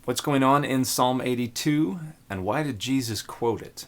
What's going on in Psalm 82, and why did Jesus quote it?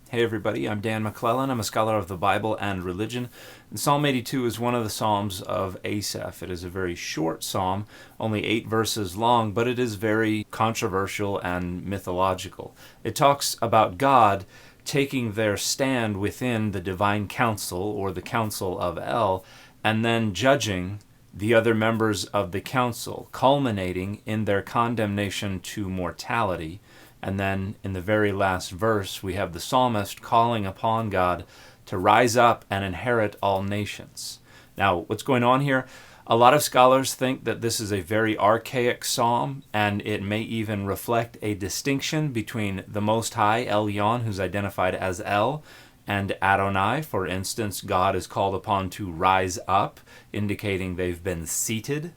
Hey everybody, I'm Dan McClellan. I'm a scholar of the Bible and religion. And Psalm 82 is one of the Psalms of Asaph. It is a very short psalm, only 8 verses long, but it is very controversial and mythological. It talks about God taking their stand within the divine council, or the council of El, and then judging the other members of the council, culminating in their condemnation to mortality. And then in the very last verse, we have the psalmist calling upon God to rise up and inherit all nations. Now, what's going on here? A lot of scholars think that this is a very archaic psalm, and it may even reflect a distinction between the Most High, Elyon, who's identified as El, and Adonai. For instance, God is called upon to rise up, indicating they've been seated.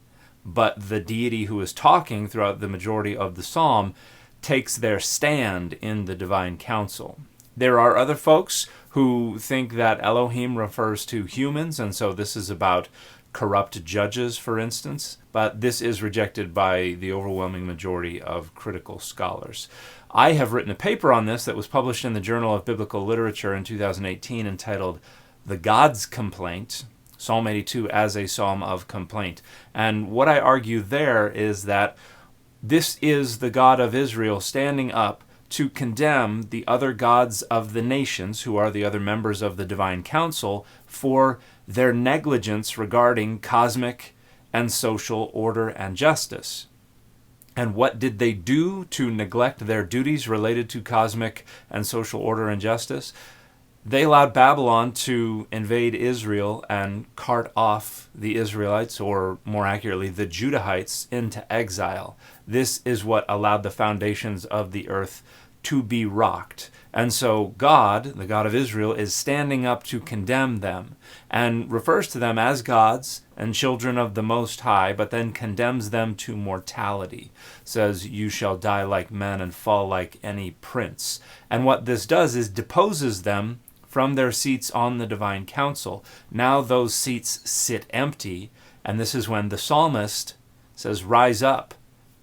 But the deity who is talking throughout the majority of the psalm takes their stand in the divine council. There are other folks who think that Elohim refers to humans, and so this is about corrupt judges, for instance, but this is rejected by the overwhelming majority of critical scholars. I have written a paper on this that was published in the Journal of Biblical Literature in 2018 entitled The God's Complaint, Psalm 82 as a Psalm of Complaint. And what I argue there is that this is the God of Israel standing up to condemn the other gods of the nations, who are the other members of the divine council, for their negligence regarding cosmic and social order and justice. And what did they do to neglect their duties related to cosmic and social order and justice? They allowed Babylon to invade Israel and cart off the Israelites, or more accurately, the Judahites, into exile. This is what allowed the foundations of the earth to be rocked. And so God, the God of Israel, is standing up to condemn them and refers to them as gods and children of the Most High, but then condemns them to mortality. Says, "You shall die like men and fall like any prince." And what this does is deposes them from their seats on the divine council. Now those seats sit empty, and this is when the psalmist says, "Rise up,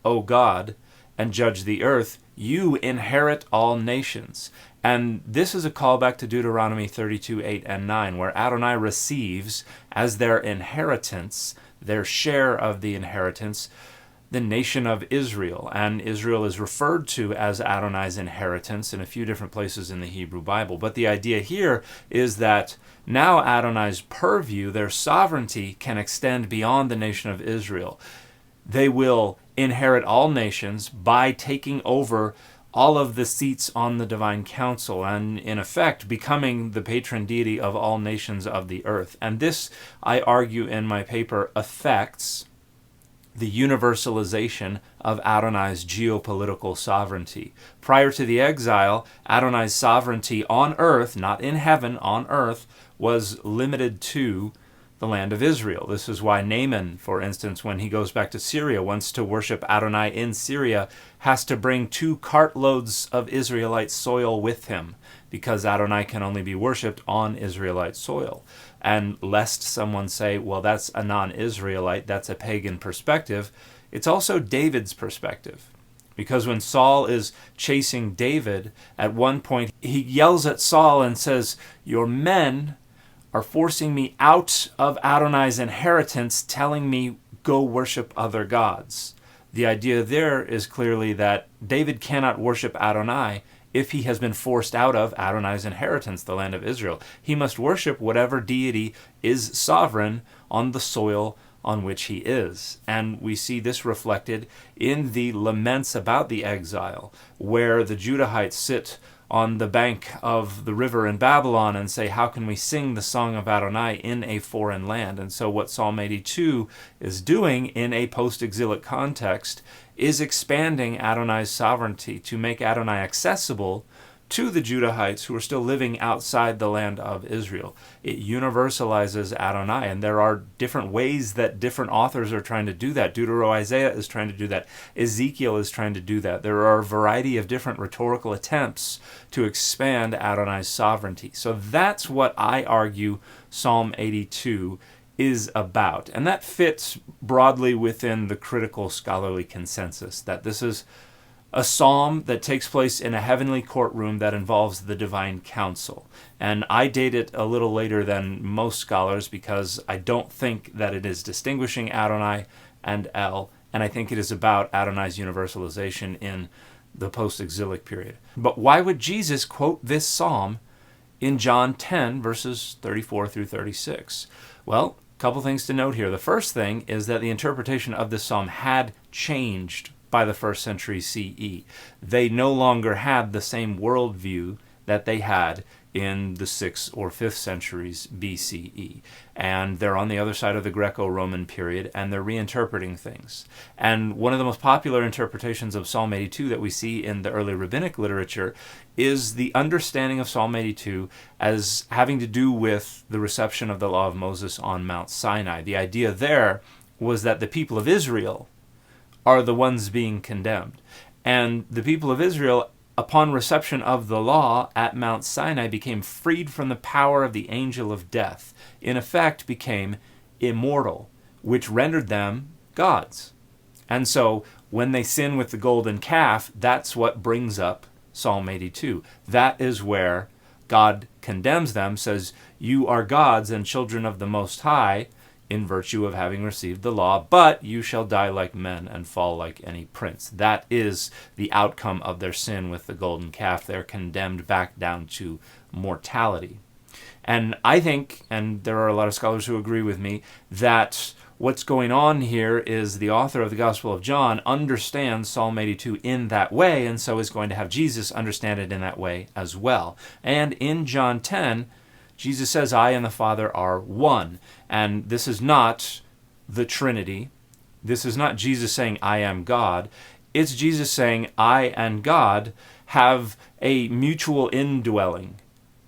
O God, and judge the earth. You inherit all nations." And this is a callback to Deuteronomy 32, 8, and 9, where Adonai receives as their inheritance, their share of the inheritance, the nation of Israel. And Israel is referred to as Adonai's inheritance in a few different places in the Hebrew Bible. But the idea here is that now Adonai's purview, their sovereignty, can extend beyond the nation of Israel. They will inherit all nations by taking over all of the seats on the divine council and, in effect, becoming the patron deity of all nations of the earth. And this, I argue in my paper, affects the universalization of Adonai's geopolitical sovereignty. Prior to the exile, Adonai's sovereignty on earth, not in heaven, on earth, was limited to the land of Israel. This is why Naaman, for instance, when he goes back to Syria, wants to worship Adonai in Syria, has to bring 2 cartloads of Israelite soil with him, because Adonai can only be worshipped on Israelite soil. And lest someone say, well, that's a non-Israelite, that's a pagan perspective, it's also David's perspective. Because when Saul is chasing David, at one point he yells at Saul and says, "Your men are forcing me out of Adonai's inheritance, telling me go worship other gods." The idea there is clearly that David cannot worship Adonai if he has been forced out of Adonai's inheritance, the land of Israel. He must worship whatever deity is sovereign on the soil on which he is. And we see this reflected in the laments about the exile, where the Judahites sit on the bank of the river in Babylon and say, how can we sing the song of Adonai in a foreign land? And so what Psalm 82 is doing in a post-exilic context is expanding Adonai's sovereignty to make Adonai accessible to the Judahites who are still living outside the land of Israel. It universalizes Adonai, and there are different ways that different authors are trying to do that. Deutero-Isaiah is trying to do that. Ezekiel is trying to do that. There are a variety of different rhetorical attempts to expand Adonai's sovereignty. So that's what I argue Psalm 82 is about. And that fits broadly within the critical scholarly consensus that this is a psalm that takes place in a heavenly courtroom that involves the divine council. And I date it a little later than most scholars because I don't think that it is distinguishing Adonai and El, and I think it is about Adonai's universalization in the post-exilic period. But why would Jesus quote this psalm in John 10, verses 34 through 36? Well, a couple things to note here. The first thing is that the interpretation of this psalm had changed by the 1st century CE. They no longer had the same worldview that they had in the 6th or 5th centuries BCE. And they're on the other side of the Greco-Roman period, and they're reinterpreting things. And one of the most popular interpretations of Psalm 82 that we see in the early rabbinic literature is the understanding of Psalm 82 as having to do with the reception of the law of Moses on Mount Sinai. The idea there was that the people of Israel are the ones being condemned. And the people of Israel, upon reception of the law at Mount Sinai, became freed from the power of the angel of death. In effect, became immortal, which rendered them gods. And so, when they sin with the golden calf, that's what brings up Psalm 82. That is where God condemns them, says, "You are gods and children of the Most High, in virtue of having received the law, but you shall die like men and fall like any prince." That is the outcome of their sin with the golden calf. They're condemned back down to mortality. And I think, and there are a lot of scholars who agree with me, that what's going on here is the author of the Gospel of John understands Psalm 82 in that way, and so is going to have Jesus understand it in that way as well. And in John 10, Jesus says, "I and the Father are one." And this is not the Trinity. This is not Jesus saying, "I am God." It's Jesus saying, "I and God have a mutual indwelling."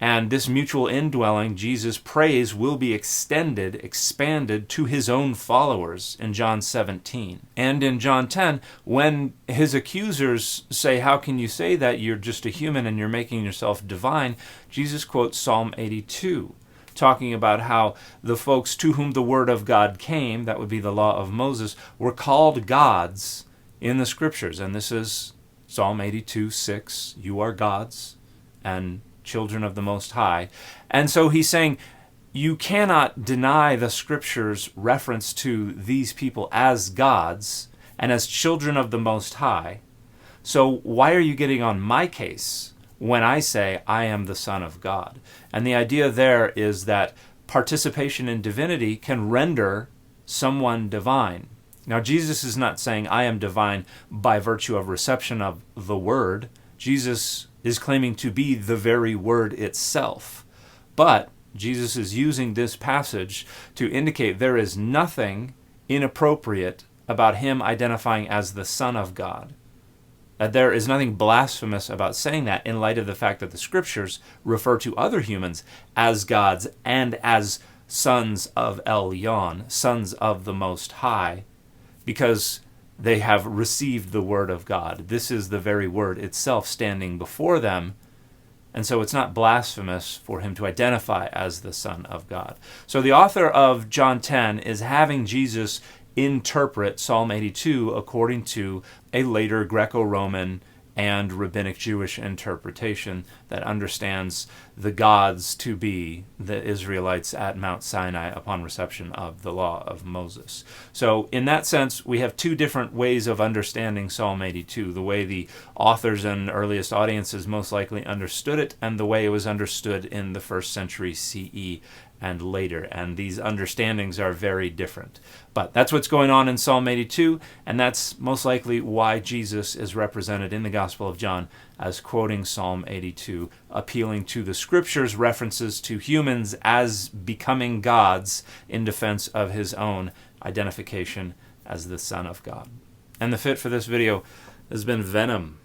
And this mutual indwelling, Jesus prays, will be expanded to his own followers in John 17. And in John 10, when his accusers say, "How can you say that? You're just a human and you're making yourself divine," Jesus quotes Psalm 82, talking about how the folks to whom the word of God came, that would be the law of Moses, were called gods in the scriptures. And this is Psalm 82:6, "You are gods and children of the Most High." And so he's saying, you cannot deny the scriptures' reference to these people as gods and as children of the Most High. So why are you getting on my case when I say I am the Son of God? And the idea there is that participation in divinity can render someone divine. Now, Jesus is not saying I am divine by virtue of reception of the Word. Jesus is claiming to be the very Word itself. But Jesus is using this passage to indicate there is nothing inappropriate about him identifying as the Son of God. There is nothing blasphemous about saying that in light of the fact that the Scriptures refer to other humans as gods and as sons of Elyon, sons of the Most High, because they have received the Word of God. This is the very Word itself standing before them, and so it's not blasphemous for him to identify as the Son of God. So the author of John 10 is having Jesus interpret Psalm 82 according to a later Greco-Roman and Rabbinic Jewish interpretation that understands the gods to be the Israelites at Mount Sinai upon reception of the law of Moses. So in that sense, we have two different ways of understanding Psalm 82, the way the authors and earliest audiences most likely understood it, and the way it was understood in the 1st century CE and later. And these understandings are very different. But that's what's going on in Psalm 82, and that's most likely why Jesus is represented in the Gospel of John as quoting Psalm 82, appealing to the Scriptures' references to humans as becoming gods in defense of his own identification as the Son of God. And the fit for this video has been Venom.